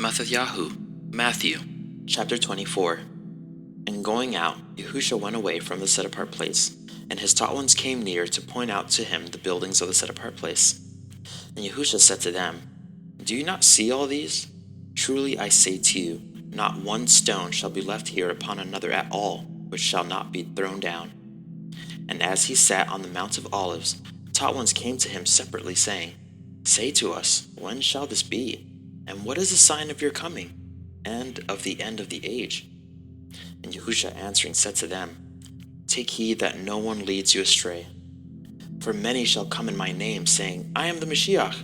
MxxYhu Matthew chapter 24. And going out, Yahusha went away from the set-apart place, and his taught ones came near to point out to him the buildings of the set-apart place. And Yahusha said to them, Do you not see all these? Truly I say to you, not one stone shall be left here upon another at all, which shall not be thrown down. And as he sat on the Mount of Olives, the taught ones came to him separately, saying, Say to us, when shall this be? And what is the sign of your coming, and of the end of the age? And Yahusha answering said to them, Take heed that no one leads you astray. For many shall come in my name, saying, I am the Mashiach,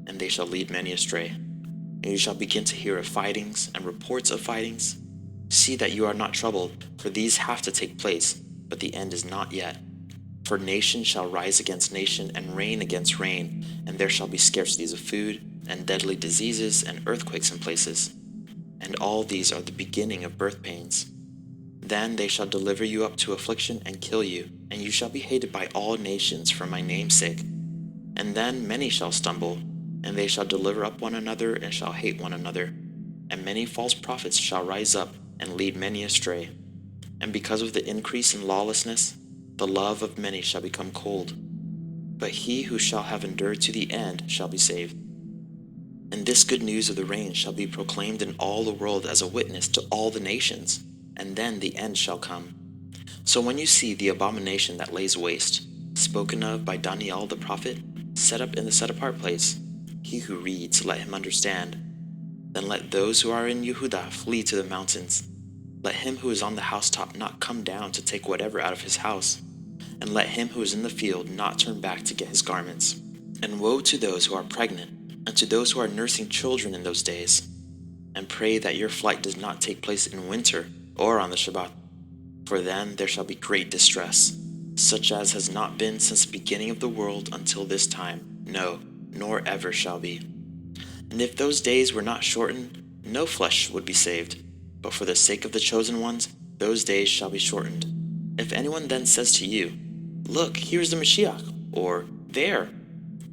and they shall lead many astray. And you shall begin to hear of fightings and reports of fightings. See that you are not troubled, for these have to take place, but the end is not yet. For nation shall rise against nation, and reign against reign, and there shall be scarcities of food, and deadly diseases, and earthquakes in places. And all these are the beginning of birth pains. Then they shall deliver you up to affliction and kill you, and you shall be hated by all nations for my name's sake. And then many shall stumble, and they shall deliver up one another, and shall hate one another. And many false prophets shall rise up, and lead many astray. And because of the increase in lawlessness, the love of many shall become cold. But he who shall have endured to the end shall be saved. And this good news of the reign shall be proclaimed in all the world as a witness to all the nations, and then the end shall come. So when you see the abomination that lays waste, spoken of by Daniel the prophet, set up in the set-apart place, he who reads, let him understand. Then let those who are in Yehudah flee to the mountains. Let him who is on the housetop not come down to take whatever out of his house, and let him who is in the field not turn back to get his garments. And woe to those who are pregnant, and to those who are nursing children in those days. And pray that your flight does not take place in winter or on the Shabbat, for then there shall be great distress, such as has not been since the beginning of the world until this time, no, nor ever shall be. And if those days were not shortened, no flesh would be saved, but for the sake of the chosen ones, those days shall be shortened. If anyone then says to you, Look, here is the Mashiach, or there,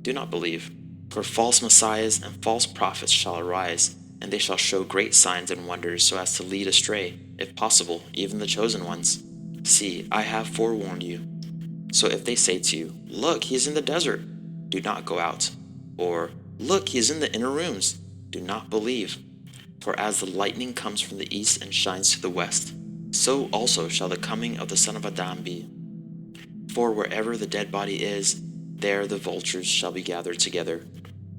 do not believe. For false messiahs and false prophets shall arise, and they shall show great signs and wonders so as to lead astray, if possible, even the chosen ones. See, I have forewarned you. So if they say to you, Look, he is in the desert, do not go out. Or, Look, he is in the inner rooms, do not believe. For as the lightning comes from the east and shines to the west, so also shall the coming of the Son of Adam be. For wherever the dead body is, there the vultures shall be gathered together.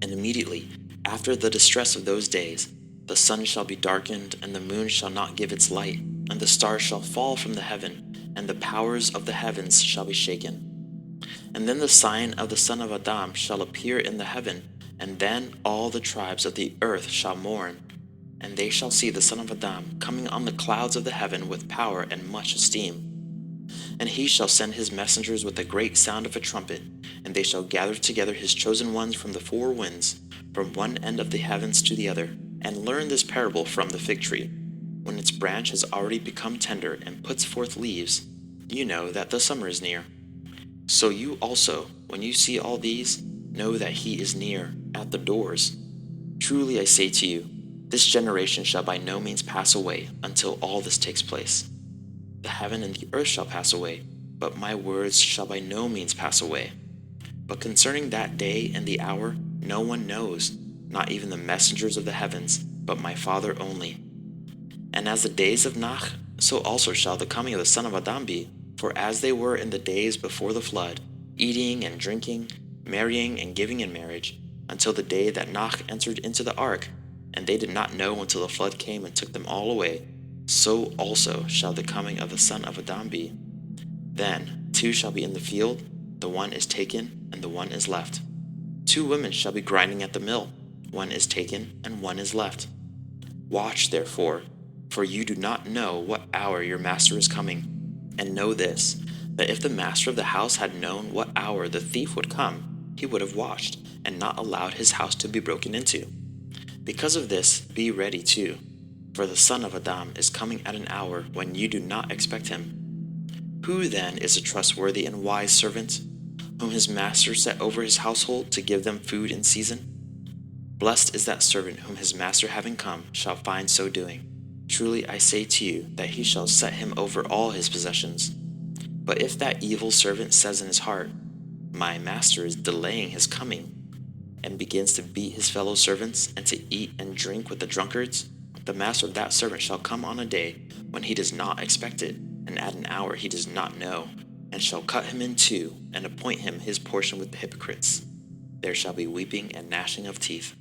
And immediately, after the distress of those days, the sun shall be darkened, and the moon shall not give its light, and the stars shall fall from the heaven, and the powers of the heavens shall be shaken. And then the sign of the Son of Adam shall appear in the heaven, and then all the tribes of the earth shall mourn, and they shall see the Son of Adam coming on the clouds of the heaven with power and much esteem. And he shall send his messengers with a great sound of a trumpet, and they shall gather together his chosen ones from the four winds, from one end of the heavens to the other. And learn this parable from the fig tree. When its branch has already become tender and puts forth leaves, you know that the summer is near. So you also, when you see all these, know that he is near, at the doors. Truly I say to you, this generation shall by no means pass away until all this takes place. The heaven and the earth shall pass away, but my words shall by no means pass away. But concerning that day and the hour, no one knows, not even the messengers of the heavens, but my Father only. And as the days of Nach, so also shall the coming of the Son of Adam be. For as they were in the days before the flood, eating and drinking, marrying and giving in marriage, until the day that Nach entered into the ark, and they did not know until the flood came and took them all away, so also shall the coming of the Son of Adam be. Then 2 shall be in the field, the one is taken, and the one is left. 2 women shall be grinding at the mill, one is taken, and one is left. Watch therefore, for you do not know what hour your master is coming. And know this, that if the master of the house had known what hour the thief would come, he would have watched, and not allowed his house to be broken into. Because of this, be ready too, for the Son of Adam is coming at an hour when you do not expect him. Who then is a trustworthy and wise servant, whom his master set over his household to give them food in season? Blessed is that servant whom his master having come shall find so doing. Truly I say to you that he shall set him over all his possessions. But if that evil servant says in his heart, My master is delaying his coming, and begins to beat his fellow servants and to eat and drink with the drunkards, the master of that servant shall come on a day when he does not expect it, and at an hour he does not know, and shall cut him in two and appoint him his portion with the hypocrites. There shall be weeping and gnashing of teeth.